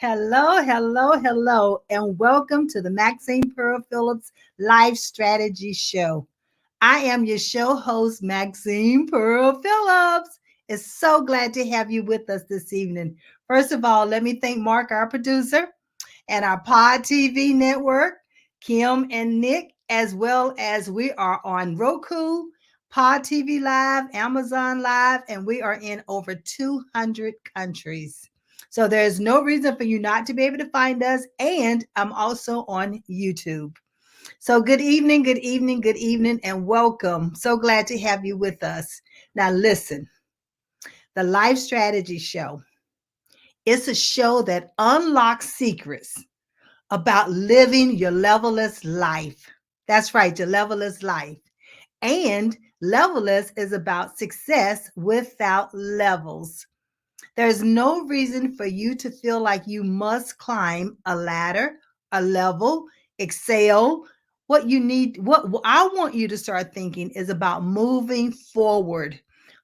Hello, hello, hello, and welcome to the Maxine Phillips Life Strategy Show. I am your show host, Maxine Phillips. It's so glad to have you with us this evening. First of all, let me thank Mark, our producer, and our Pod TV network, Kim and Nick, as well as we are on Roku, Pod TV Live, Amazon Live, and we are in over 200 countries. So there's no reason for you not to be able to find us. And I'm also on YouTube. So good evening, good evening, good evening, and welcome. So glad to have you with us. Now, listen, the Life Strategy Show. It's a show that unlocks secrets about living your levelless life. That's right, your levelless life. And levelless is about success without levels. There's no reason for you to feel like you must climb a ladder, a level, excel. What you need, what I want you to start thinking is about moving forward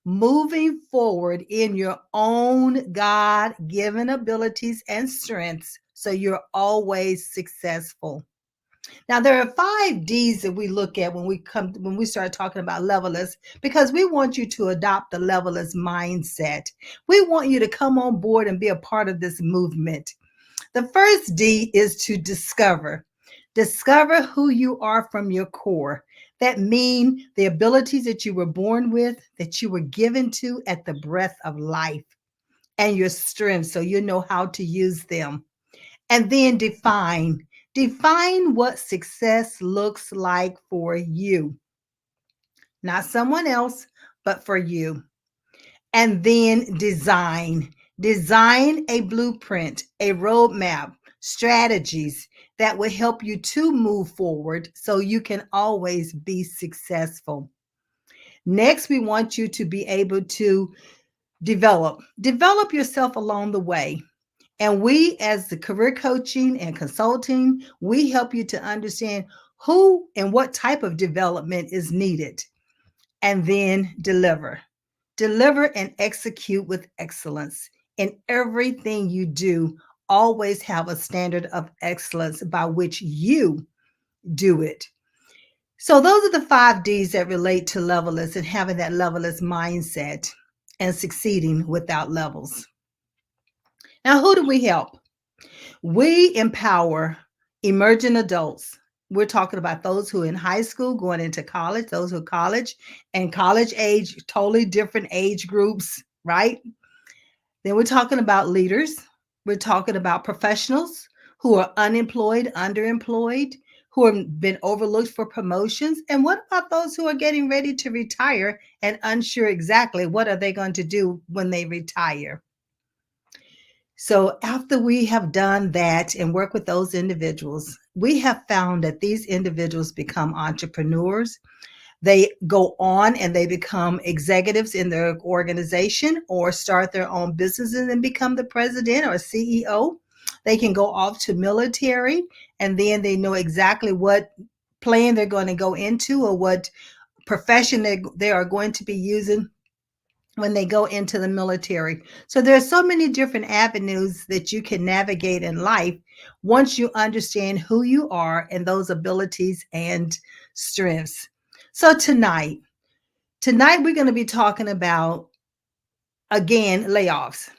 in your own God given abilities and strengths so you're always successful. Now there are 5 D's that we look at when we start talking about levelless, because we want you to adopt the levelless mindset. We want you to come on board and be a part of this movement. The first D is to discover. Discover who you are from your core. That means the abilities that you were born with, that you were given to at the breath of life, and your strengths so you know how to use them. And then define. Define what success looks like for you, not someone else, but for you. And then design. Design a blueprint, a roadmap, strategies that will help you to move forward so you can always be successful. Next, we want you to be able to develop yourself along the way. And we, as the career coaching and consulting, we help you to understand who and what type of development is needed. And then deliver. Deliver and execute with excellence. In everything you do, always have a standard of excellence by which you do it. So those are the 5 D's that relate to levelless and having that levelless mindset and succeeding without levels. Now, who do we help? We empower emerging adults. We're talking about those who are in high school, going into college, those who are college and college age, totally different age groups, right? Then we're talking about leaders. We're talking about professionals who are unemployed, underemployed, who have been overlooked for promotions. And what about those who are getting ready to retire and unsure exactly what are they going to do when they retire? So after we have done that and work with those individuals, we have found that these individuals become entrepreneurs. They go on and they become executives in their organization or start their own businesses and become the president or CEO. They can go off to military and then they know exactly what plan they're going to go into or what profession they are going to be using when they go into the military. So there are so many different avenues that you can navigate in life once you understand who you are and those abilities and strengths. So tonight we're going to be talking about, again, layoffs.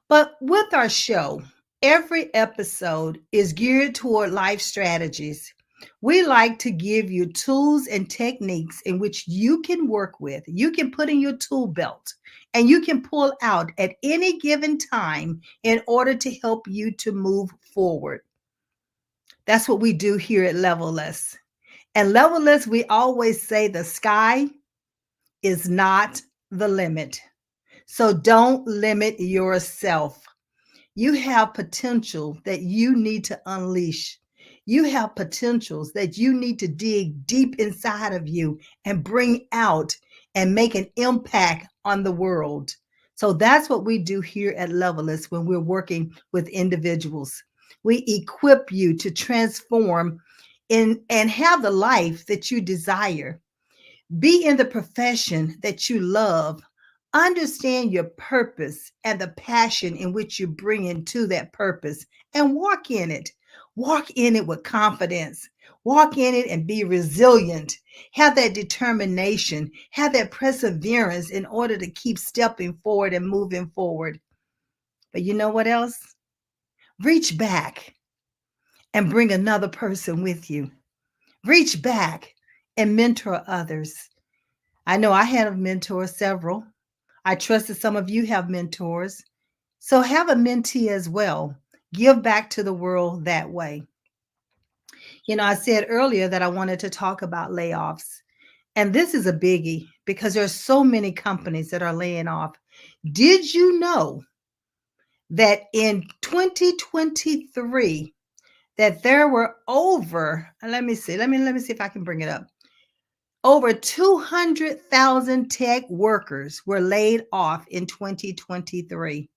But with our show, every episode is geared toward life strategies. We like to give you tools and techniques in which you can work with, you can put in your tool belt, and you can pull out at any given time in order to help you to move forward. That's what we do here at Levelless. And Levelless, we always say the sky is not the limit. So don't limit yourself. You have potential that you need to unleash. You have potentials that you need to dig deep inside of you and bring out and make an impact on the world. So that's what we do here at Levelless when we're working with individuals. We equip you to transform and have the life that you desire. Be in the profession that you love. Understand your purpose and the passion in which you bring into that purpose and walk in it. Walk in it with confidence. Walk in it and be resilient. Have that determination. Have that perseverance in order to keep stepping forward and moving forward. But you know what else? Reach back and bring another person with you. Reach back and mentor others. I know I had a mentor, several. I trust that some of you have mentors. So have a mentee as well. Give back to the world that way. You know, I said earlier that I wanted to talk about layoffs. And this is a biggie because there's so many companies that are laying off. Did you know that in 2023 that there were over, let me see if I can bring it up. Over 200,000 tech workers were laid off in 2023.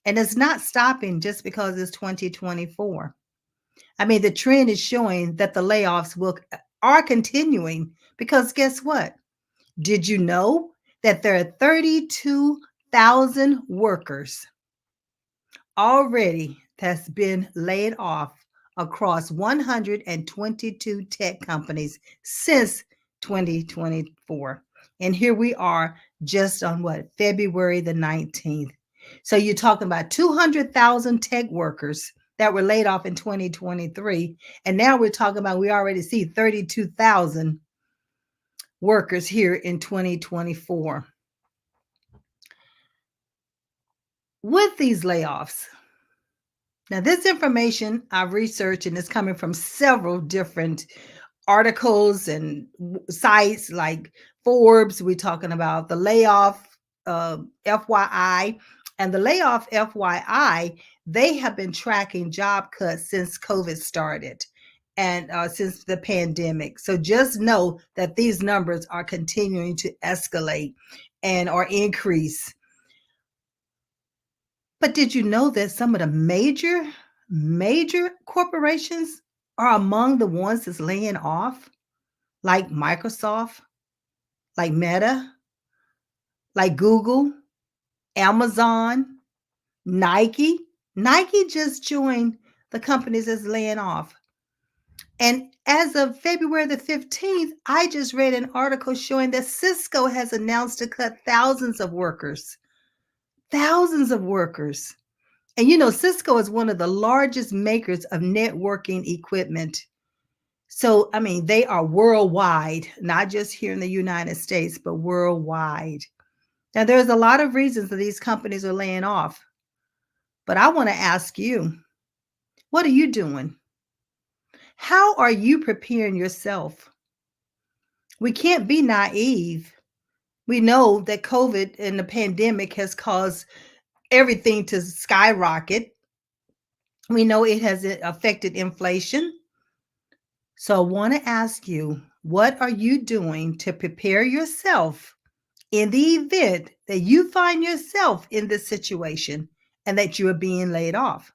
And it's not stopping just because it's 2024. I mean, the trend is showing that the layoffs are continuing because guess what? Did you know that there are 32,000 workers already that's been laid off across 122 tech companies since 2024? And here we are just on what, February the 19th. So you're talking about 200,000 tech workers that were laid off in 2023. And now we're talking about, we already see 32,000 workers here in 2024. With these layoffs, now this information I've researched and it's coming from several different articles and sites like Forbes. We're talking about the layoff FYI. And the layoff FYI, they have been tracking job cuts since COVID started and since the pandemic. So just know that these numbers are continuing to escalate and or increase. But did you know that some of the major corporations are among the ones that's laying off? Like Microsoft, like Meta, like Google, Amazon, Nike. Nike just joined the companies that's laying off. And as of February the 15th, I just read an article showing that Cisco has announced to cut thousands of workers. Thousands of workers. And you know, Cisco is one of the largest makers of networking equipment. So, I mean, they are worldwide, not just here in the United States, but worldwide. Now, there's a lot of reasons that these companies are laying off. But I want to ask you, what are you doing? How are you preparing yourself? We can't be naive. We know that COVID and the pandemic has caused everything to skyrocket. We know it has affected inflation. So I want to ask you, what are you doing to prepare yourself in the event that you find yourself in this situation and that you are being laid off?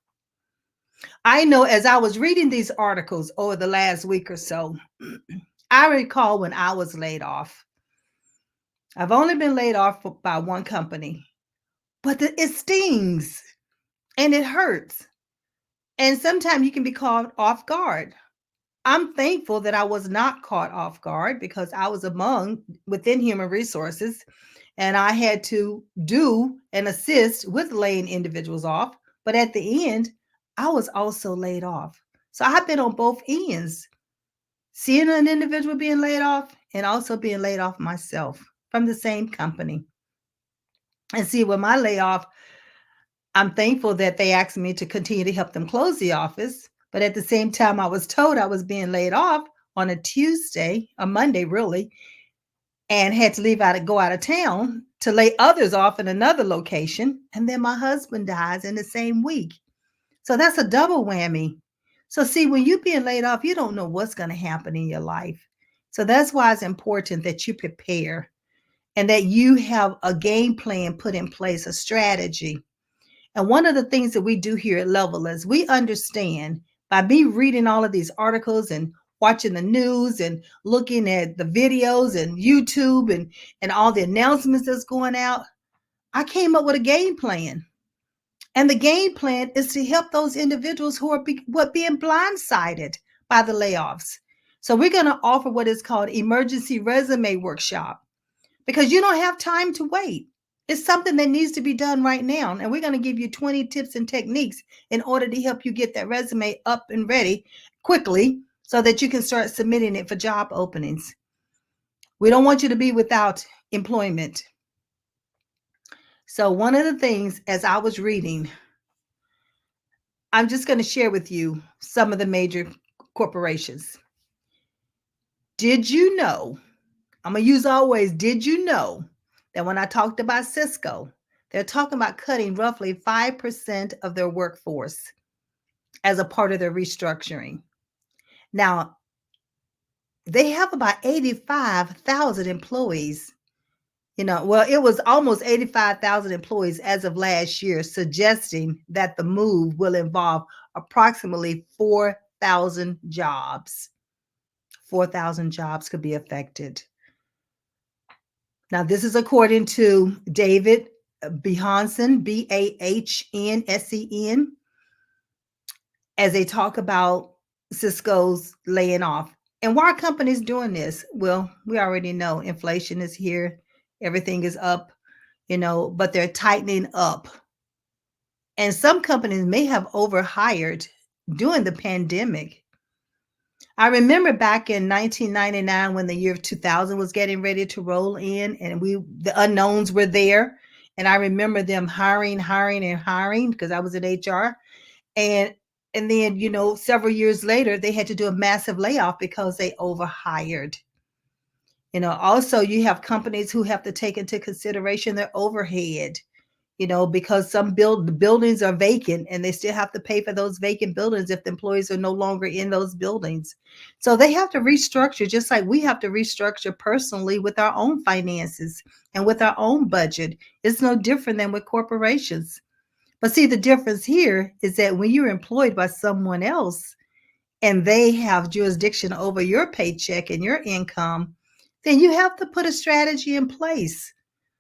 I know as I was reading these articles over the last week or so, I recall when I was laid off. I've only been laid off by one company, but it stings and it hurts. And sometimes you can be caught off guard. I'm thankful that I was not caught off guard because I was within human resources and I had to do and assist with laying individuals off. But at the end, I was also laid off. So I've been on both ends, seeing an individual being laid off and also being laid off myself from the same company. And see, with my layoff, I'm thankful that they asked me to continue to help them close the office. But at the same time, I was told I was being laid off on a Monday, really, and had to go out of town to lay others off in another location. And then my husband dies in the same week. So that's a double whammy. So see, when you're being laid off, you don't know what's going to happen in your life. So that's why it's important that you prepare and that you have a game plan put in place, a strategy. And one of the things that we do here at Level is we understand by me reading all of these articles and watching the news and looking at the videos and YouTube and all the announcements that's going out, I came up with a game plan. And the game plan is to help those individuals who are being blindsided by the layoffs. So we're going to offer what is called emergency resume workshop because you don't have time to wait. It's something that needs to be done right now. And we're going to give you 20 tips and techniques in order to help you get that resume up and ready quickly so that you can start submitting it for job openings. We don't want you to be without employment. So one of the things, as I was reading, I'm just going to share with you some of the major corporations. Did you know? I'm going to use always, did you know that when I talked about Cisco, they're talking about cutting roughly 5% of their workforce as a part of their restructuring. Now, they have about 85,000 employees. Well, it was almost 85,000 employees as of last year, suggesting that the move will involve approximately 4,000 jobs. 4,000 jobs could be affected. Now, this is according to David Bahnsen, Bahnsen, as they talk about Cisco's laying off. And why are companies doing this? Well, we already know inflation is here. Everything is up, but they're tightening up. And some companies may have overhired during the pandemic. I remember back in 1999 when the year of 2000 was getting ready to roll in and the unknowns were there. And I remember them hiring because I was in HR. And then, several years later, they had to do a massive layoff because they overhired. Also you have companies who have to take into consideration their overhead, because some buildings are vacant and they still have to pay for those vacant buildings if the employees are no longer in those buildings. So they have to restructure just like we have to restructure personally with our own finances and with our own budget. It's no different than with corporations. But see, the difference here is that when you're employed by someone else and they have jurisdiction over your paycheck and your income, then you have to put a strategy in place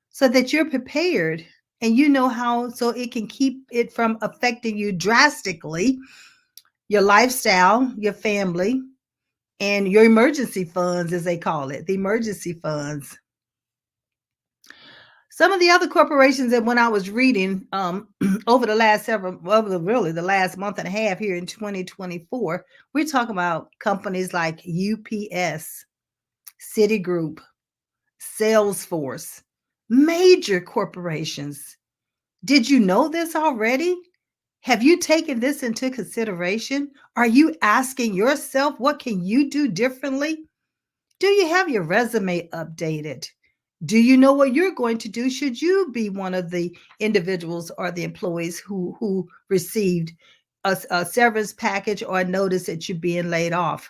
so that you're prepared and you know how, so it can keep it from affecting you drastically, your lifestyle, your family, and your emergency funds, as they call it, the emergency funds. Some of the other corporations that when I was reading over the last the last month and a half here in 2024, we're talking about companies like UPS, Citigroup, Salesforce, major corporations. Did you know this already? Have you taken this into consideration? Are you asking yourself, what can you do differently? Do you have your resume updated? Do you know what you're going to do should you be one of the individuals or the employees who received a severance package or a notice that you're being laid off?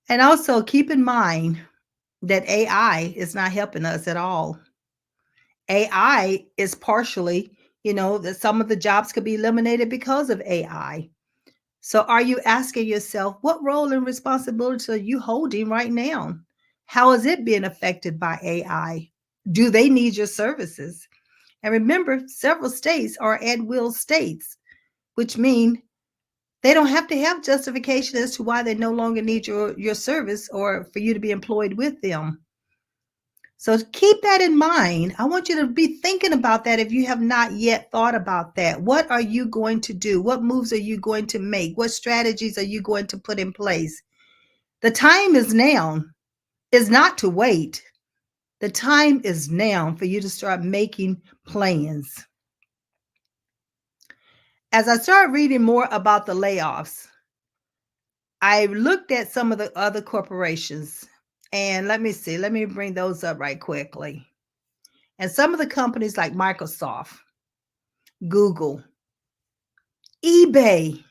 And also keep in mind that AI is not helping us at all. AI is partially, that some of the jobs could be eliminated because of AI. So are you asking yourself, what role and responsibility are you holding right now? How is it being affected by AI? Do they need your services? And remember, several states are at-will states, which mean they don't have to have justification as to why they no longer need your service or for you to be employed with them. So keep that in mind. I want you to be thinking about that if you have not yet thought about that. What are you going to do? What moves are you going to make? What strategies are you going to put in place? The time is now. Is not to wait. The time is now for you to start making plans. As I started reading more about the layoffs, I looked at some of the other corporations and let me bring those up right quickly. And some of the companies like Microsoft, Google, eBay.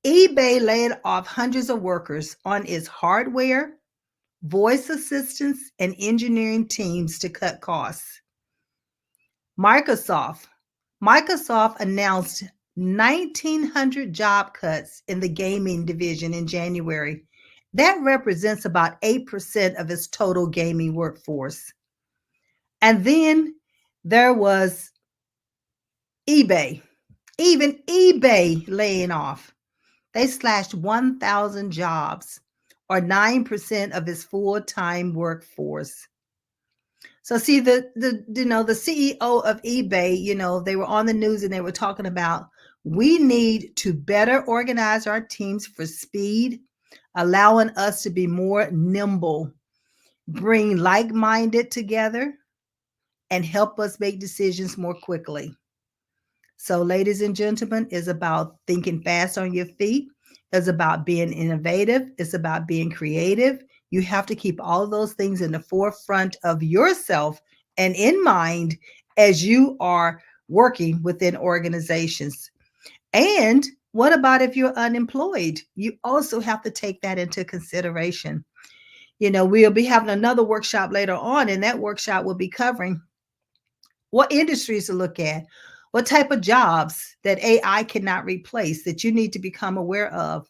eBay laid off hundreds of workers on its hardware, voice assistants, and engineering teams to cut costs. Microsoft announced 1,900 job cuts in the gaming division in January. That represents about 8% of its total gaming workforce. And then there was eBay. Even eBay laying off. They slashed 1,000 jobs, or 9% of its full-time workforce. So see the CEO of eBay, they were on the news and they were talking about we need to better organize our teams for speed, allowing us to be more nimble, bring like-minded together, and help us make decisions more quickly. So, ladies and gentlemen, it's about thinking fast on your feet. It's about being innovative. It's about being creative. You have to keep all of those things in the forefront of yourself and in mind as you are working within organizations. And what about if you're unemployed? You also have to take that into consideration. We'll be having another workshop later on, and that workshop will be covering what industries to look at, what type of jobs that AI cannot replace that you need to become aware of.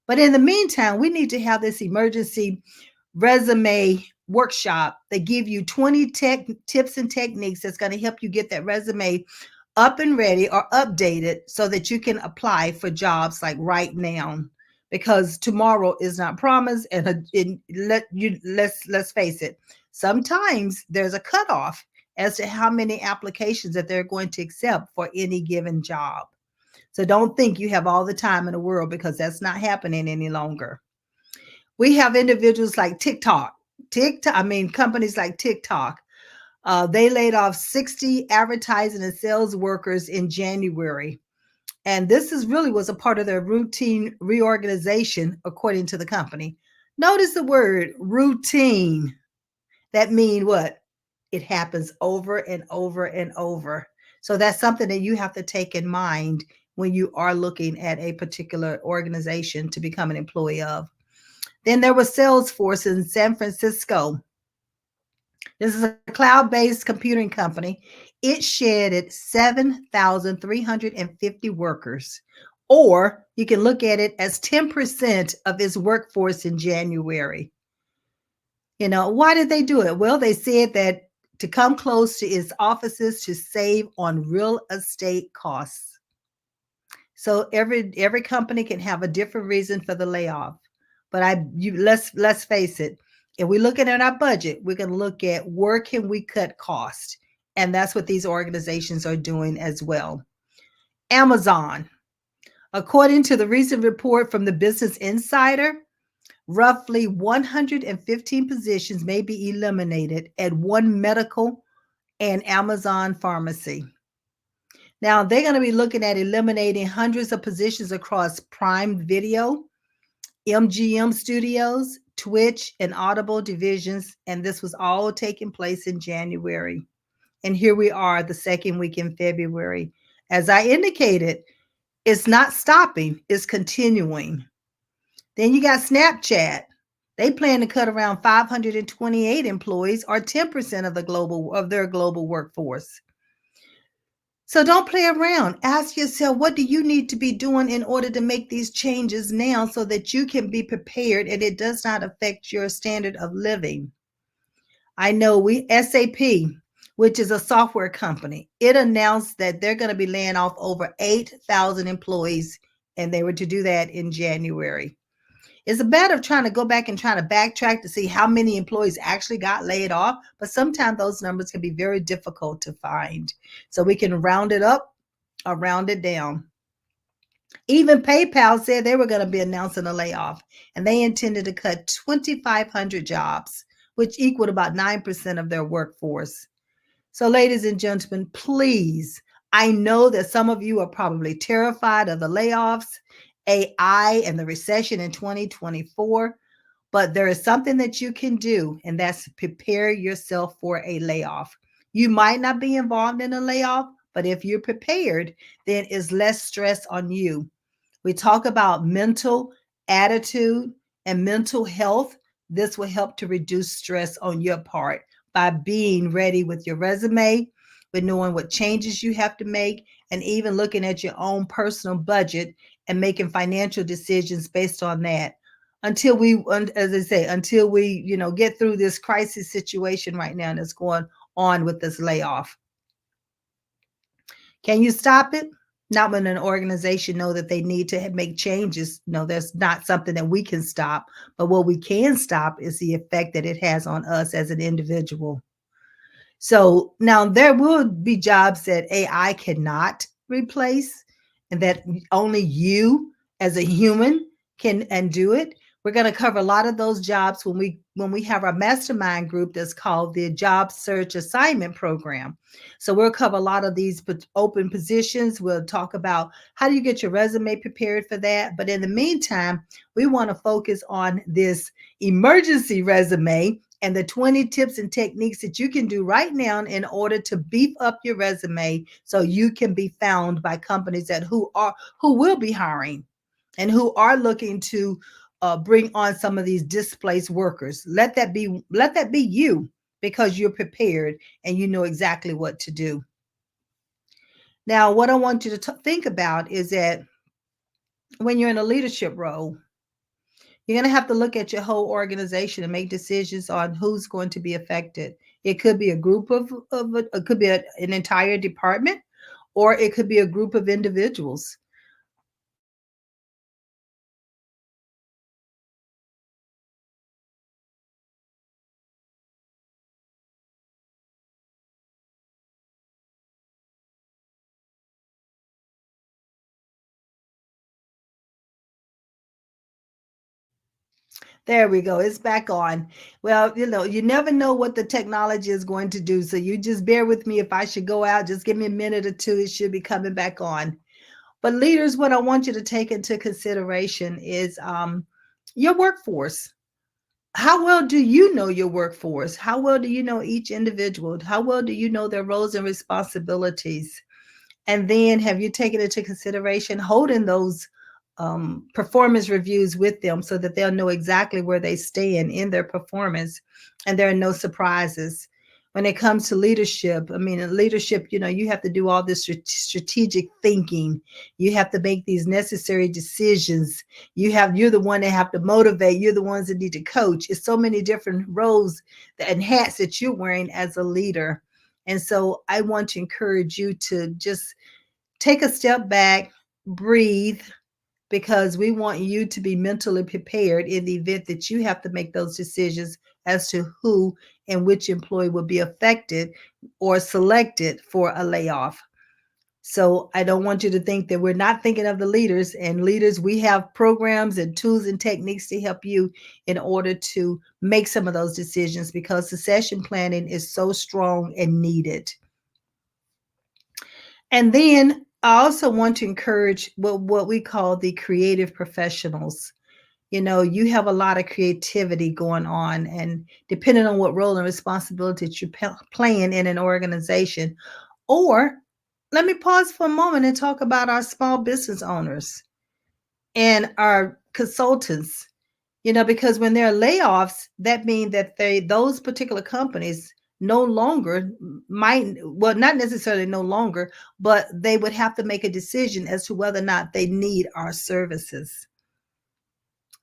But in the meantime, we need to have this emergency resume workshop that give you 20 tech tips and techniques that's going to help you get that resume up and ready or updated so that you can apply for jobs like right now, because tomorrow is not promised. Let's face it, sometimes there's a cutoff as to how many applications that they're going to accept for any given job. So don't think you have all the time in the world, because that's not happening any longer. We have individuals like companies like TikTok. They laid off 60 advertising and sales workers in January. And this was a part of their routine reorganization, according to the company. Notice the word routine. That means what? It happens over and over and over. So that's something that you have to take in mind when you are looking at a particular organization to become an employee of. Then there was Salesforce in San Francisco. This is a cloud-based computing company. It shedded 7,350 workers, or you can look at it as 10% of its workforce in January. Why did they do it? Well, they said that to come close to its offices to save on real estate costs. So every company can have a different reason for the layoff. But let's face it. If we're looking at our budget, we're going to look at where can we cut cost, and that's what these organizations are doing as well. Amazon, according to the recent report from the Business Insider, roughly 115 positions may be eliminated at one medical and Amazon pharmacy. Now, they're going to be looking at eliminating hundreds of positions across Prime Video, MGM Studios, Twitch, and Audible divisions, and this was all taking place in January. And here we are, the second week in February. As I indicated, it's not stopping, it's continuing. Then you got Snapchat. They plan to cut around 528 employees, or 10% of their global workforce. So don't play around. Ask yourself, what do you need to be doing in order to make these changes now so that you can be prepared and it does not affect your standard of living? I know SAP, which is a software company, it announced that they're going to be laying off over 8,000 employees, and they were to do that in January. It's a matter of trying to go back and trying to backtrack to see how many employees actually got laid off, but sometimes those numbers can be very difficult to find. So we can round it up or round it down. Even PayPal said they were going to be announcing a layoff, and they intended to cut 2,500 jobs, which equaled about 9% of their workforce. So, ladies and gentlemen, please, I know that some of you are probably terrified of the layoffs, AI, and the recession in 2024, but there is something that you can do, and that's prepare yourself for a layoff. You might not be involved in a layoff, but if you're prepared, then it's less stress on you. We talk about mental attitude and mental health. This will help to reduce stress on your part by being ready with your resume, with knowing what changes you have to make, and even looking at your own personal budget and making financial decisions based on that. Until we, as I say, until we, get through this crisis situation right now that's going on with this layoff. Can you stop it? Not when an organization know that they need to make changes. No, that's not something that we can stop. But what we can stop is the effect that it has on us as an individual. So now there will be jobs that AI cannot replace and that only you as a human can and do it. We're going to cover a lot of those jobs when we have our mastermind group that's called the Job Search Assignment Program. So we'll cover a lot of these open positions. We'll talk about how do you get your resume prepared for that. But in the meantime, we want to focus on this emergency resume and the 20 tips and techniques that you can do right now in order to beef up your resume so you can be found by companies who will be hiring and who are looking to bring on some of these displaced workers. Let that be you, because you're prepared and you know exactly what to do. Now, what I want you to think about is that when you're in a leadership role, you're going to have to look at your whole organization and make decisions on who's going to be affected. It could be a group of it could be an entire department, or it could be a group of individuals. There we go. It's back on. Well, you never know what the technology is going to do. So you just bear with me if I should go out. Just give me a minute or two. It should be coming back on. But leaders, what I want you to take into consideration is your workforce. How well do you know your workforce? How well do you know each individual? How well do you know their roles and responsibilities? And then have you taken into consideration holding those performance reviews with them so that they'll know exactly where they stand in their performance and there are no surprises? When it comes to leadership, I mean, in leadership, you have to do all this strategic thinking. You have to make these necessary decisions. You're the one that have to motivate. You're the ones that need to coach. It's so many different roles and hats that you're wearing as a leader. And so I want to encourage you to just take a step back, breathe, because we want you to be mentally prepared in the event that you have to make those decisions as to who and which employee will be affected or selected for a layoff. So I don't want you to think that we're not thinking of the leaders. And leaders, we have programs and tools and techniques to help you in order to make some of those decisions, because succession planning is so strong and needed. And then I also want to encourage what we call the creative professionals. You have a lot of creativity going on, and depending on what role and responsibility that you're playing in an organization. Or let me pause for a moment and talk about our small business owners and our consultants. Because when there are layoffs, that means that those particular companies no longer might, well, not necessarily no longer, but they would have to make a decision as to whether or not they need our services.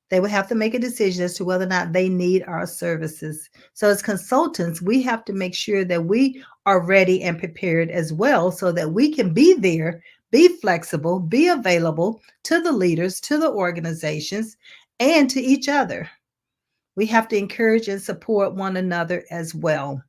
They would have to make a decision as to whether or not they need our services. So as consultants, we have to make sure that we are ready and prepared as well, so that we can be there, be flexible, be available to the leaders, to the organizations, and to each other. We have to encourage and support one another as well.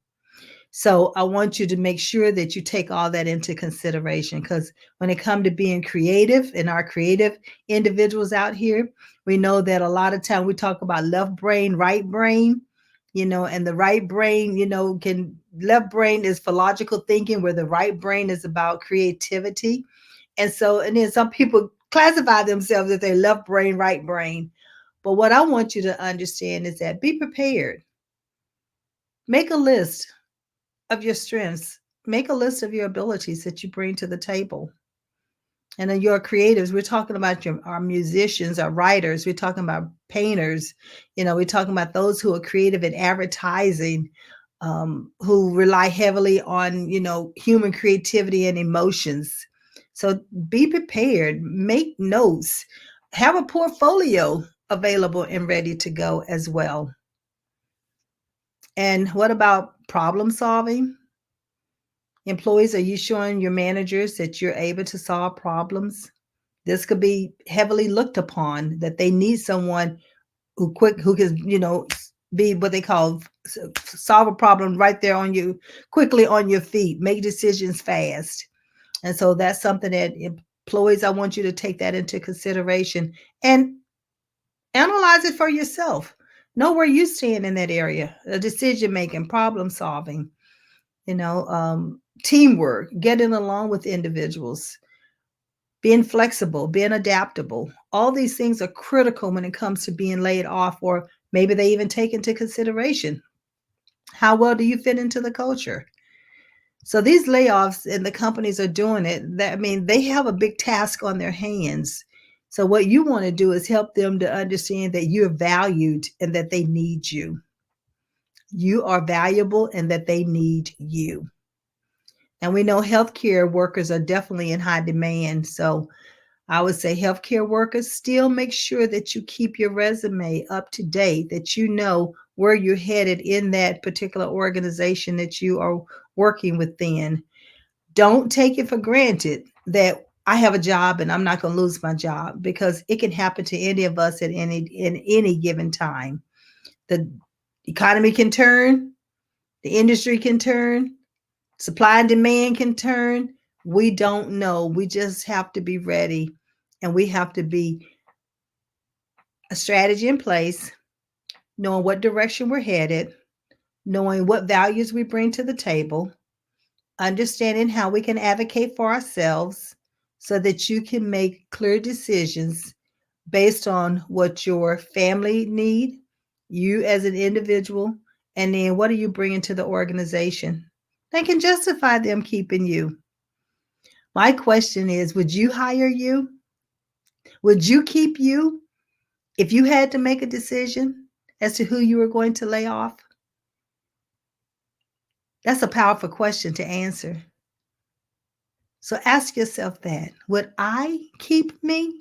So I want you to make sure that you take all that into consideration, because when it comes to being creative and our creative individuals out here, we know that a lot of time we talk about left brain, right brain, and the right brain, left brain is for logical thinking, where the right brain is about creativity. And then some people classify themselves as their left brain, right brain. But what I want you to understand is that be prepared. Make a list of your strengths. Make a list of your abilities that you bring to the table. And then your creatives, we're talking about our musicians, our writers, we're talking about painters, we're talking about those who are creative in advertising, who rely heavily on, human creativity and emotions. So be prepared, make notes, have a portfolio available and ready to go as well. And what about problem solving? Employees, are you showing your managers that you're able to solve problems? This could be heavily looked upon, that they need someone who can, be what they call solve a problem right there on you, quickly on your feet, make decisions fast. And so that's something that employees, I want you to take that into consideration and analyze it for yourself. Know where you stand in that area, decision making, problem solving, teamwork, getting along with individuals, being flexible, being adaptable. All these things are critical when it comes to being laid off, or maybe they even take into consideration. How well do you fit into the culture? So these layoffs, and the companies are doing it. They have a big task on their hands. So what you want to do is help them to understand that you're valued and that they need you. You are valuable and that they need you. And we know healthcare workers are definitely in high demand. So I would say healthcare workers, still make sure that you keep your resume up to date, that you know where you're headed in that particular organization that you are working within. Don't take it for granted that I have a job and I'm not going to lose my job, because it can happen to any of us at any given time. The economy can turn, the industry can turn, supply and demand can turn. We don't know. We just have to be ready, and we have to be a strategy in place, knowing what direction we're headed, knowing what values we bring to the table, understanding how we can advocate for ourselves so that you can make clear decisions based on what your family need, you as an individual, and then what are you bringing to the organization that can justify them keeping you. My question is, would you hire you? Would you keep you if you had to make a decision as to who you were going to lay off? That's a powerful question to answer. So ask yourself that. Would I keep me?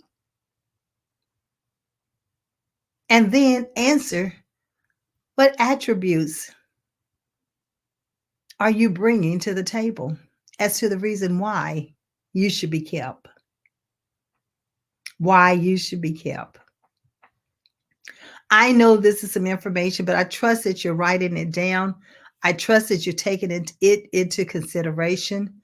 And then answer, what attributes are you bringing to the table as to the reason why you should be kept? Why you should be kept. I know this is some information, but I trust that you're writing it down. I trust that you're taking it into consideration.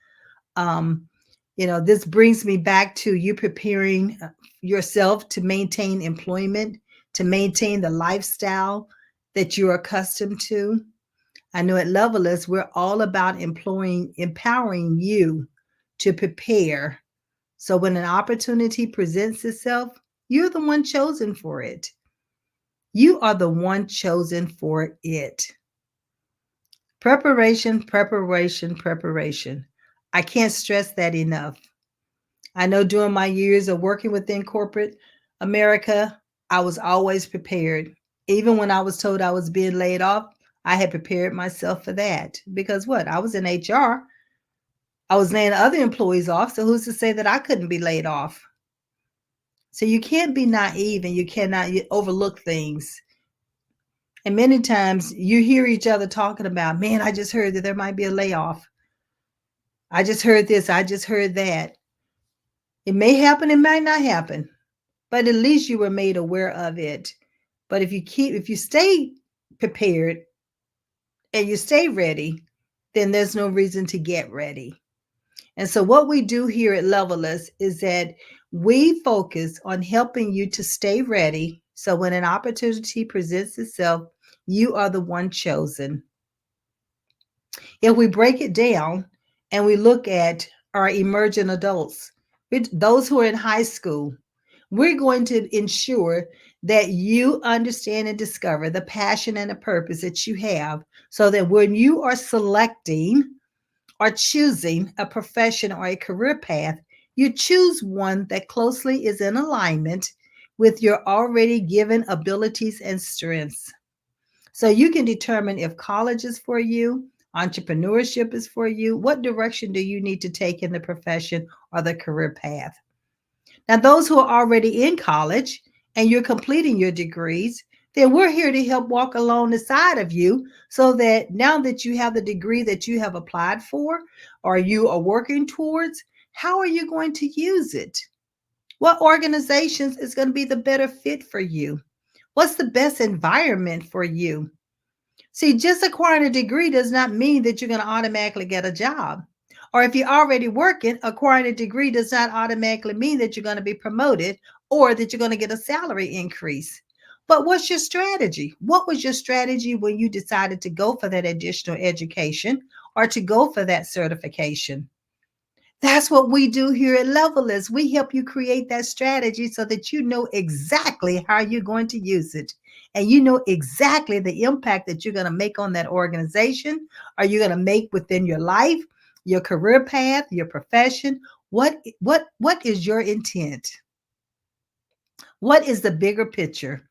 This brings me back to you preparing yourself to maintain employment, to maintain the lifestyle that you're accustomed to. I know at Levelist, we're all about empowering you to prepare. So when an opportunity presents itself, you're the one chosen for it. You are the one chosen for it. Preparation, preparation, preparation. I can't stress that enough. I know during my years of working within corporate America, I was always prepared. Even when I was told I was being laid off, I had prepared myself for that. Because what? I was in HR. I was laying other employees off. So who's to say that I couldn't be laid off? So you can't be naive, and you cannot overlook things. And many times you hear each other talking about, man, I just heard that there might be a layoff. I just heard this. I just heard that. It may happen. It might not happen. But at least you were made aware of it. But if you stay prepared and you stay ready, then there's no reason to get ready. And so what we do here at Levelist is that we focus on helping you to stay ready. So when an opportunity presents itself, you are the one chosen. If we break it down and we look at our emerging adults, those who are in high school, we're going to ensure that you understand and discover the passion and the purpose that you have, so that when you are selecting or choosing a profession or a career path, you choose one that closely is in alignment with your already given abilities and strengths. So you can determine if college is for you, entrepreneurship is for you, what direction do you need to take in the profession or the career path. Now, those who are already in college and you're completing your degrees, then we're here to help walk along the side of you so that now that you have the degree that you have applied for or you are working towards, how are you going to use it? What organizations is going to be the better fit for you? What's the best environment for you? See, just acquiring a degree does not mean that you're going to automatically get a job. Or if you're already working, acquiring a degree does not automatically mean that you're going to be promoted or that you're going to get a salary increase. But what's your strategy? What was your strategy when you decided to go for that additional education or to go for that certification? That's what we do here at Levelist. We help you create that strategy so that you know exactly how you're going to use it. And you know exactly the impact that you're going to make on that organization, or you're going to make within your life, your career path, your profession. What is your intent? What is the bigger picture?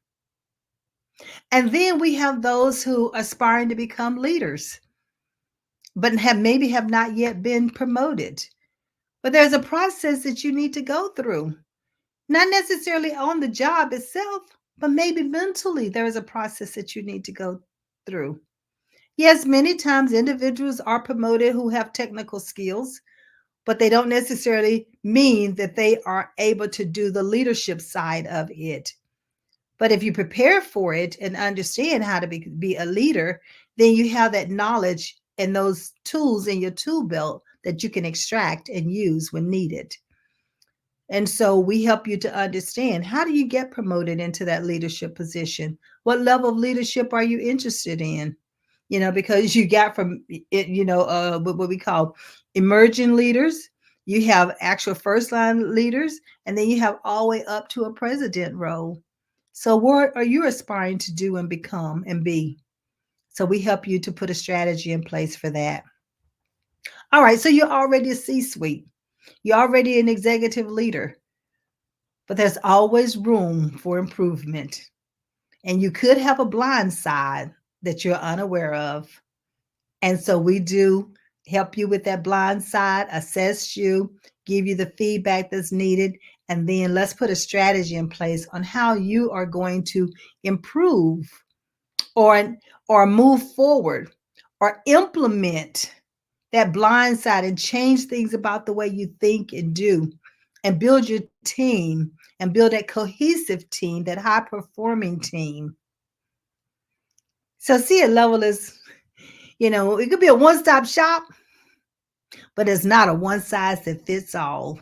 And then we have those who are aspiring to become leaders, but have not yet been promoted. But there's a process that you need to go through, not necessarily on the job itself, but maybe mentally there is a process that you need to go through. Yes, many times individuals are promoted who have technical skills, but they don't necessarily mean that they are able to do the leadership side of it. But if you prepare for it and understand how to be a leader, then you have that knowledge and those tools in your tool belt that you can extract and use when needed. And so we help you to understand, how do you get promoted into that leadership position? What level of leadership are you interested in? Because you got from it, what we call emerging leaders, you have actual first line leaders, and then you have all the way up to a president role. So what are you aspiring to do and become and be? So we help you to put a strategy in place for that. All right, so you're already a C-suite. You're already an executive leader, but there's always room for improvement. And you could have a blind side that you're unaware of. And so we do help you with that blind side, assess you, give you the feedback that's needed, and then let's put a strategy in place on how you are going to improve or move forward or implement that blind side and change things about the way you think and do, and build your team and build that cohesive team, that high performing team. So see, a level is, it could be a one-stop shop, but it's not a one size that fits all,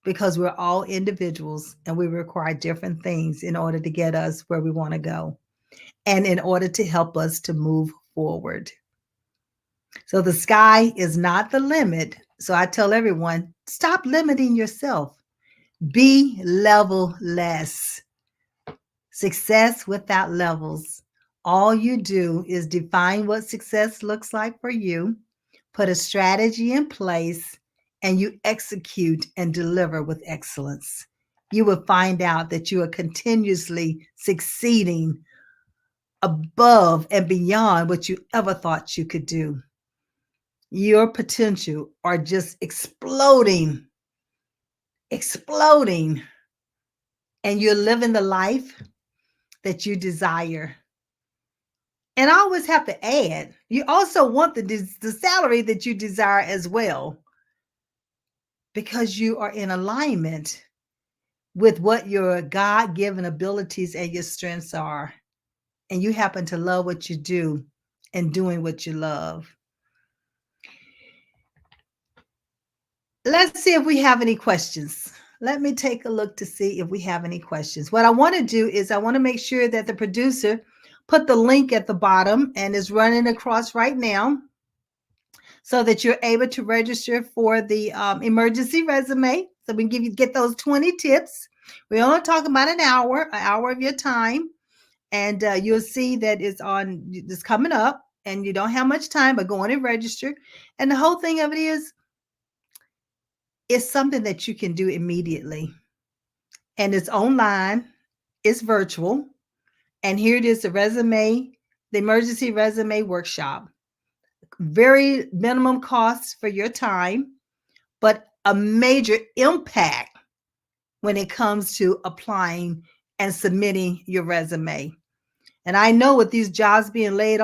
because we're all individuals and we require different things in order to get us where we want to go and in order to help us to move forward. So the sky is not the limit. So I tell everyone, stop limiting yourself. Be level less. Success without levels. All you do is define what success looks like for you, put a strategy in place, and you execute and deliver with excellence. You will find out that you are continuously succeeding above and beyond what you ever thought you could do. Your potential are just exploding, and you're living the life that you desire. And I always have to add, you also want the salary that you desire as well, because you are in alignment with what your God-given abilities and your strengths are. And you happen to love what you do and doing what you love. Let's see if we have any questions. Let me take a look to see if we have any questions. What I want to do is I want to make sure that the producer put the link at the bottom and is running across right now, so that you're able to register for the emergency resume. So we can get those 20 tips. We're only talking about an hour of your time. And you'll see that it's coming up, and you don't have much time, but go on and register. And the whole thing of it is, it's something that you can do immediately. And it's online, it's virtual. And here it is, the emergency resume workshop. Very minimum cost for your time, but a major impact when it comes to applying and submitting your resume. And I know with these jobs being laying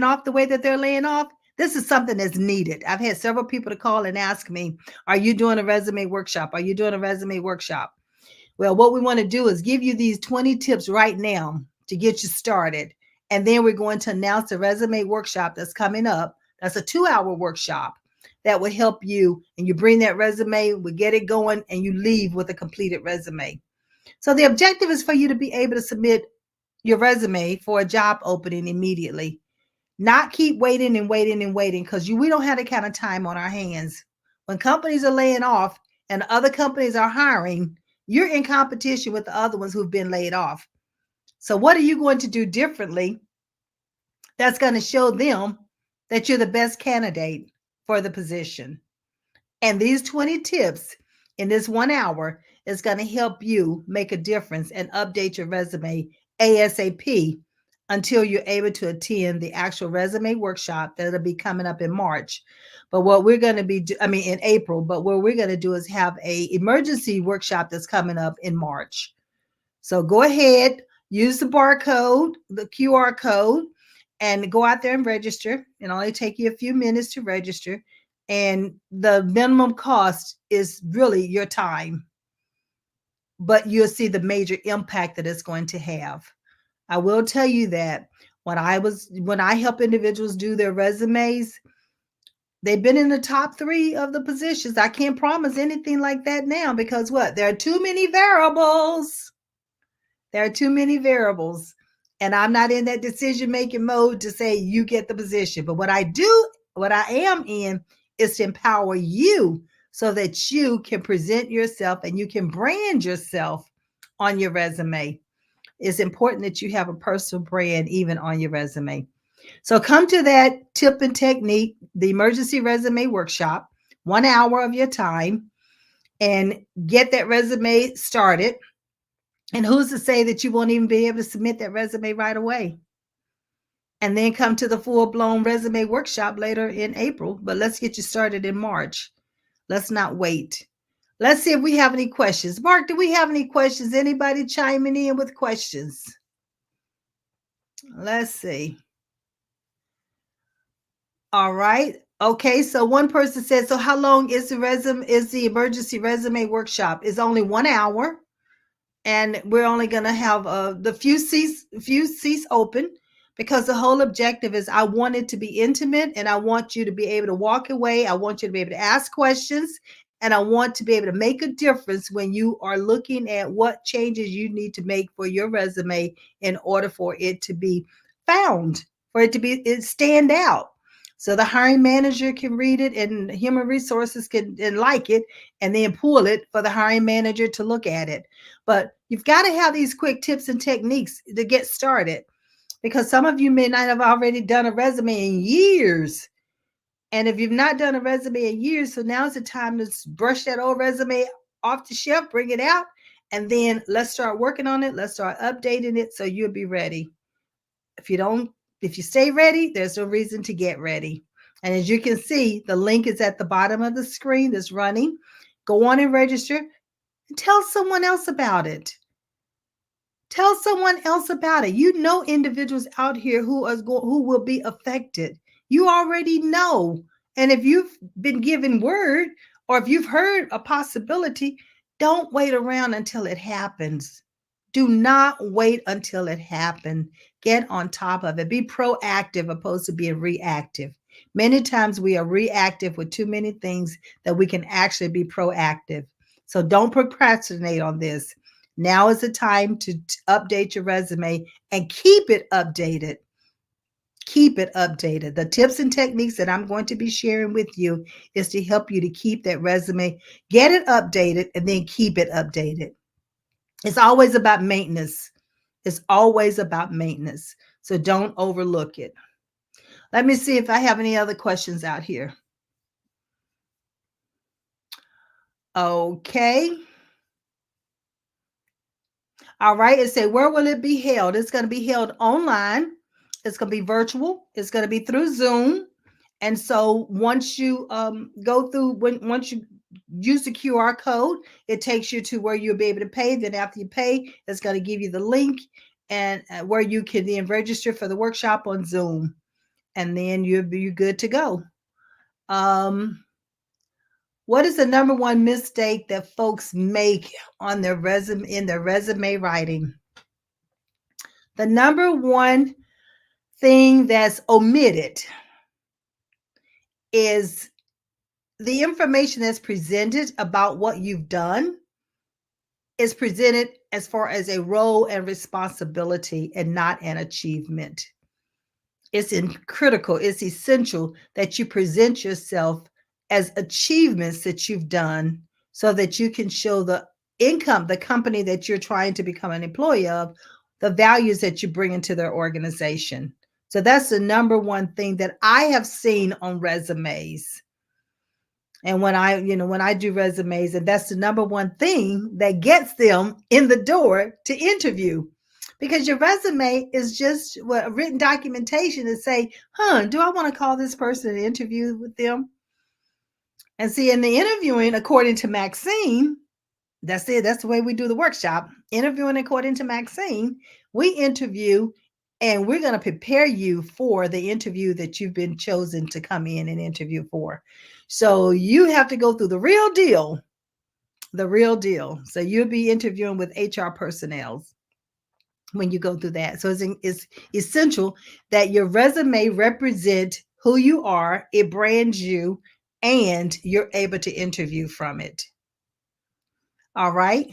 off the way that they're laying off, this is something that's needed. I've had several people to call and ask me, are you doing a resume workshop? Are you doing a resume workshop? Well, what we want to do is give you these 20 tips right now to get you started. And then we're going to announce the resume workshop that's coming up. That's a 2-hour workshop that will help you. And you bring that resume, we get it going, and you leave with a completed resume. So the objective is for you to be able to submit your resume for a job opening immediately. Not keep waiting and waiting and waiting, because we don't have that kind of time on our hands. When companies are laying off and other companies are hiring, you're in competition with the other ones who've been laid off. So what are you going to do differently that's going to show them that you're the best candidate for the position? And these 20 tips in this 1 hour is going to help you make a difference and update your resume ASAP until you're able to attend the actual resume workshop that'll be coming up in March. But what we're going to be, in April, but what we're going to do is have a emergency workshop that's coming up in March. So go ahead, use the barcode, the QR code, and go out there and register. It'll only take you a few minutes to register. And the minimum cost is really your time, but you'll see the major impact that it's going to have. I will tell you that when I help individuals do their resumes, they've been in the top 3 of the positions. I can't promise anything like that now, because what? There are too many variables. There are too many variables. And I'm not in that decision-making mode to say you get the position. But what I am in is to empower you so that you can present yourself and you can brand yourself on your resume. It's important that you have a personal brand even on your resume. So come to that tip and technique, the emergency resume workshop, 1 hour of your time, and get that resume started. And who's to say that you won't even be able to submit that resume right away? And then come to the full-blown resume workshop later in April. But let's get you started in March. Let's not wait. Let's see if we have any questions. Mark, do we have any questions? Anybody chiming in with questions? Let's see. All right. Okay, so one person said, so how long is the emergency resume workshop? It's only 1 hour. And we're only going to have the few seats open, because the whole objective is I want it to be intimate, and I want you to be able to walk away. I want you to be able to ask questions, and I want to be able to make a difference when you are looking at what changes you need to make for your resume in order for it to be found, for it to stand out. So the hiring manager can read it, and human resources can like it, and then pull it for the hiring manager to look at it. But you've got to have these quick tips and techniques to get started, because some of you may not have already done a resume in years. And if you've not done a resume in years, so now's the time to brush that old resume off the shelf, bring it out, and then let's start working on it. Let's start updating it so you'll be ready. If you stay ready, there's no reason to get ready. And as you can see, the link is at the bottom of the screen that's running. Go on and register and tell someone else about it. Tell someone else about it. You know individuals out here who will be affected. You already know. And if you've been given word, or if you've heard a possibility, don't wait around until it happens. Do not wait until it happens. Get on top of it. Be proactive opposed to being reactive. Many times we are reactive with too many things that we can actually be proactive. So don't procrastinate on this. Now is the time to update your resume and keep it updated. Keep it updated. The tips and techniques that I'm going to be sharing with you is to help you to keep that resume, get it updated, and then keep it updated. It's always about maintenance. It's always about maintenance. So don't overlook it. Let me see if I have any other questions out here. Okay. All right. It said, where will it be held? It's going to be held online. It's going to be virtual. It's going to be through Zoom. And so once you once you use the QR code, it takes you to where you'll be able to pay. Then after you pay, it's going to give you the link, and where you can then register for the workshop on Zoom, and then you're good to go. Um, what is the number one mistake that folks make on their resume in their resume writing? The number one thing that's omitted is the information that's presented about what you've done is presented as far as a role and responsibility and not an achievement. It's critical, it's essential that you present yourself as achievements that you've done so that you can show the income, the company that you're trying to become an employee of, the values that you bring into their organization. So that's the number one thing that I have seen on resumes. And when I do resumes, and that's the number one thing that gets them in the door to interview. Because your resume is just a written documentation to say, do I want to call this person and interview with them? And see, in the interviewing, according to Maxine, that's it. That's the way we do the workshop. Interviewing according to Maxine, we interview and we're going to prepare you for the interview that you've been chosen to come in and interview for. So you have to go through the real deal, the real deal. So you'll be interviewing with HR personnel when you go through that. So it's essential that your resume represent who you are, it brands you, and you're able to interview from it. All right.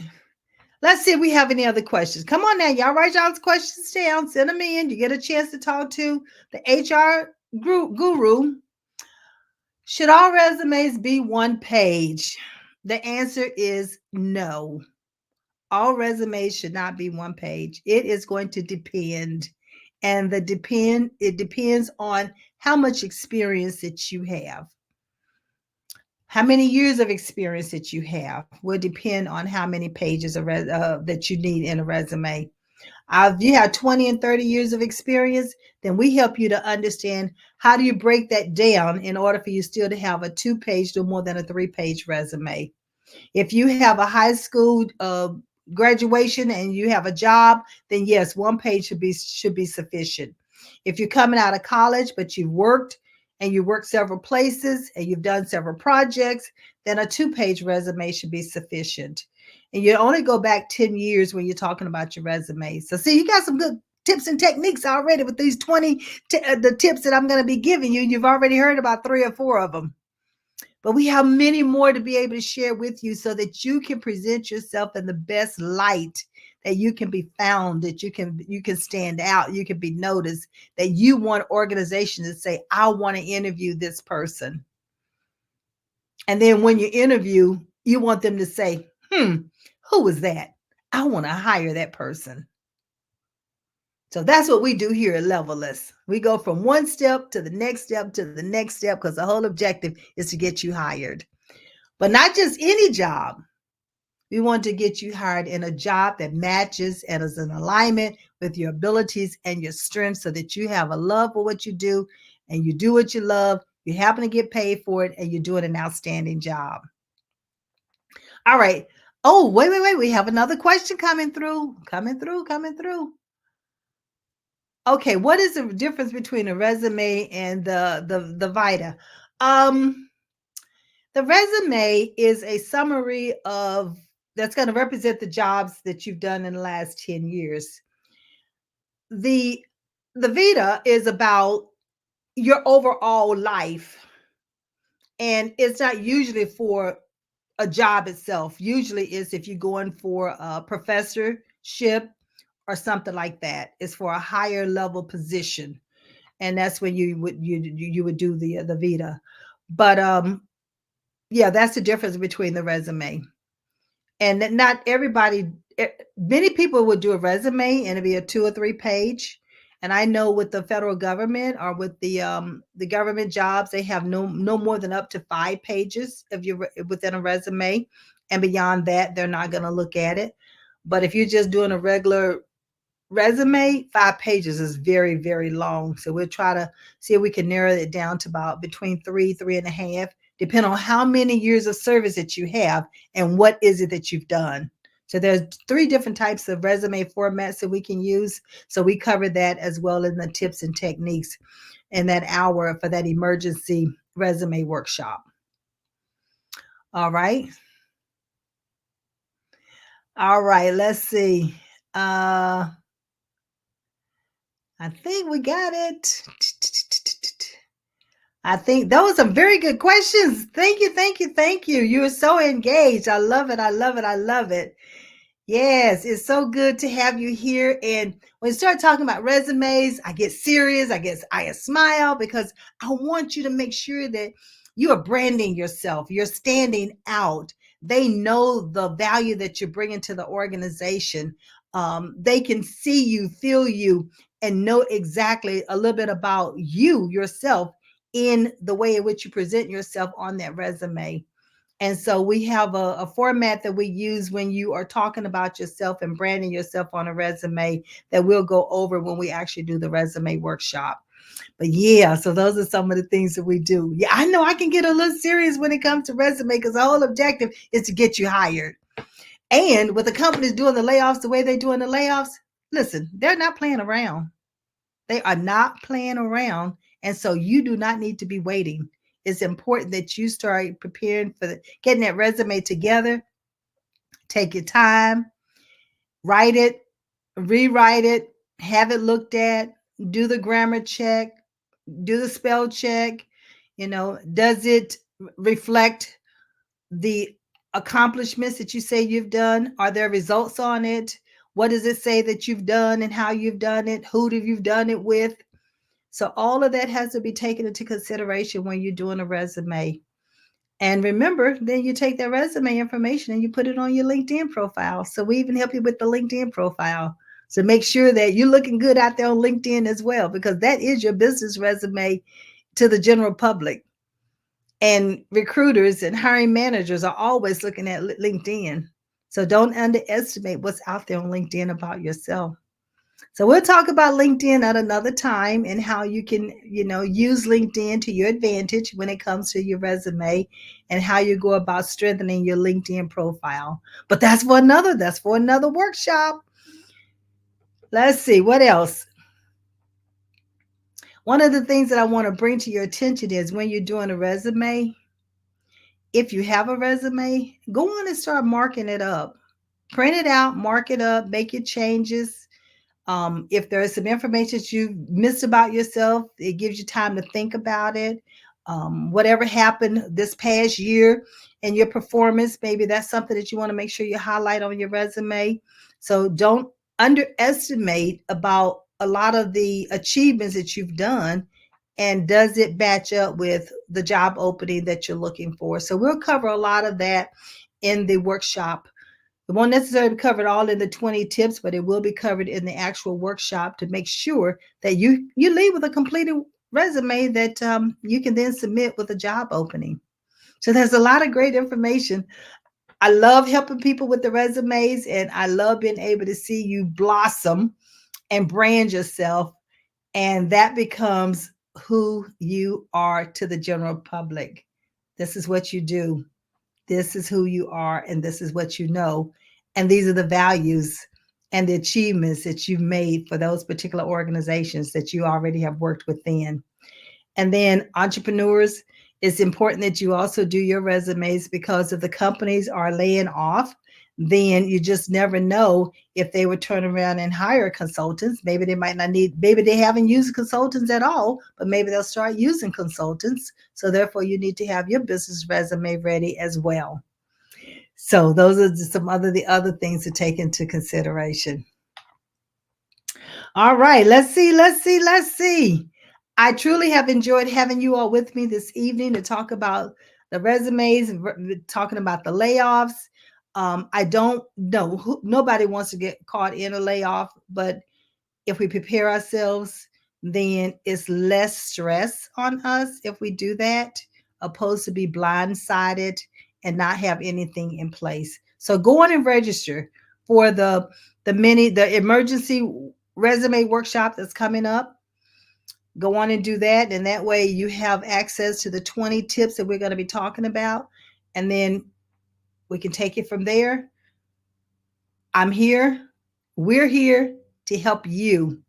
Let's see if we have any other questions. Come on now, y'all write y'all's questions down, send them in. You get a chance to talk to the HR guru. Should all resumes be one page? The answer is no. All resumes should not be one page. It is going to depend. And it depends on how much experience that you have. How many years of experience that you have will depend on how many pages that you need in a resume. If you have 20 and 30 years of experience, then we help you to understand how do you break that down in order for you still to have a 2-page to more than a 3-page resume. If you have a high school graduation and you have a job, then yes, 1 page should be sufficient. If you're coming out of college, but you've worked and you worked several places and you've done several projects, then a 2-page resume should be sufficient. And you only go back 10 years when you're talking about your resume. So see, you got some good tips and techniques already with these 20, the tips that I'm going to be giving you. You've already heard about 3 or 4 of them. But we have many more to be able to share with you so that you can present yourself in the best light, that you can be found, that you can stand out, you can be noticed, that you want organizations to say, I want to interview this person. And then when you interview, you want them to say, who is that? I want to hire that person. So that's what we do here at Levelist. We go from one step to the next step to the next step because the whole objective is to get you hired. But not just any job. We want to get you hired in a job that matches and is in alignment with your abilities and your strengths so that you have a love for what you do and you do what you love. You happen to get paid for it and you're doing an outstanding job. All right. Oh, wait. We have another question coming through. Okay, what is the difference between a resume and the Vita? The resume is a summary of that's going to represent the jobs that you've done in the last 10 years. The Vita is about your overall life, and it's not usually for a job itself. Usually it's if you're going for a professorship or something like that. It's for a higher level position, and that's when you would do the Vita. But yeah, that's the difference between the resume. And not everybody, many people would do a resume and it'd be a 2 or 3 page. And I know with the federal government or with the government jobs, they have no more than up to 5 pages of within a resume, and beyond that, they're not going to look at it. But if you're just doing a regular resume, 5 pages is very, very long. So we'll try to see if we can narrow it down to about between 3.5, depending on how many years of service that you have and what is it that you've done. So there's 3 different types of resume formats that we can use. So we cover that as well in the tips and techniques in that hour for that emergency resume workshop. All right. All right, let's see. I think we got it. I think those are some very good questions. Thank you, thank you, thank you. You are so engaged. I love it. I love it. I love it. Yes, it's so good to have you here. And when you start talking about resumes, I get serious. I smile because I want you to make sure that you are branding yourself. You're standing out. They know the value that you're bringing to the organization. They can see you, feel you, and know exactly a little bit about you yourself in the way in which you present yourself on that resume. And so we have a format that we use when you are talking about yourself and branding yourself on a resume that we'll go over when we actually do the resume workshop. But yeah, so those are some of the things that we do. Yeah, I know I can get a little serious when it comes to resume because the whole objective is to get you hired. And with the companies doing the layoffs the way they're doing the layoffs, listen, they're not playing around. They are not playing around. And so you do not need to be waiting. It's important that you start preparing for getting that resume together. Take your time, write it, rewrite it, have it looked at, do the grammar check, do the spell check. Does it reflect the accomplishments that you say you've done? Are there results on it? What does it say that you've done and how you've done it? Who have you done it with? So all of that has to be taken into consideration when you're doing a resume. And remember, then you take that resume information and you put it on your LinkedIn profile. So we even help you with the LinkedIn profile. So make sure that you're looking good out there on LinkedIn as well, because that is your business resume to the general public. And recruiters and hiring managers are always looking at LinkedIn. So don't underestimate what's out there on LinkedIn about yourself. So we'll talk about LinkedIn at another time and how you can, use LinkedIn to your advantage when it comes to your resume and how you go about strengthening your LinkedIn profile. But that's for another workshop. Let's see what else. One of the things that I want to bring to your attention is when you're doing a resume, if you have a resume, go on and start marking it up. Print it out, mark it up, make your changes. If there is some information that you missed about yourself, it gives you time to think about it. Whatever happened this past year and your performance, maybe that's something that you want to make sure you highlight on your resume. So don't underestimate about a lot of the achievements that you've done, and does it match up with the job opening that you're looking for. So we'll cover a lot of that in the workshop. It won't necessarily be covered all in the 20 tips, but it will be covered in the actual workshop to make sure that you leave with a completed resume that you can then submit with a job opening. So there's a lot of great information. I love helping people with the resumes, and I love being able to see you blossom and brand yourself, and that becomes who you are to the general public. This is what you do. This is who you are, and this is what you know. And these are the values and the achievements that you've made for those particular organizations that you already have worked within. And then entrepreneurs, it's important that you also do your resumes, because if the companies are laying off, then you just never know if they would turn around and hire consultants. Maybe they might not need, maybe they haven't used consultants at all, but maybe they'll start using consultants. So therefore you need to have your business resume ready as well. So those are just some the other things to take into consideration. All right, let's see. I truly have enjoyed having you all with me this evening to talk about the resumes, talking about the layoffs. I don't know, nobody wants to get caught in a layoff, but if we prepare ourselves, then it's less stress on us if we do that, opposed to be blindsided and not have anything in place. So go on and register for the emergency resume workshop that's coming up. Go on and do that, and that way you have access to the 20 tips that we're going to be talking about, and then we can take it from there. I'm here. We're here to help you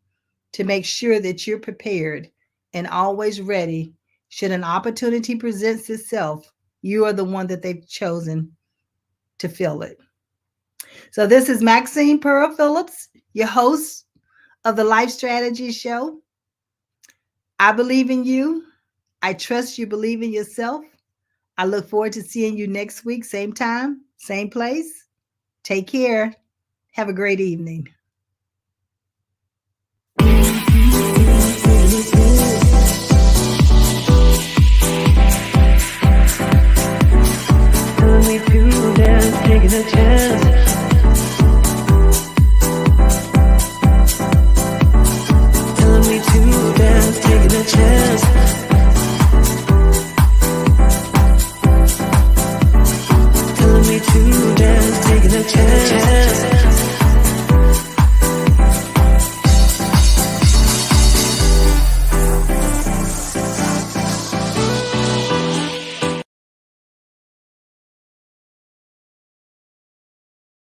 to make sure that you're prepared and always ready. Should an opportunity present itself, you are the one that they've chosen to fill it. So this is Maxine Pearl Phillips, your host of the Life Strategy Show. I believe in you. I trust you believe in yourself. I look forward to seeing you next week, same time, same place. Take care. Have a great evening. Telling me to dance, taking a chance.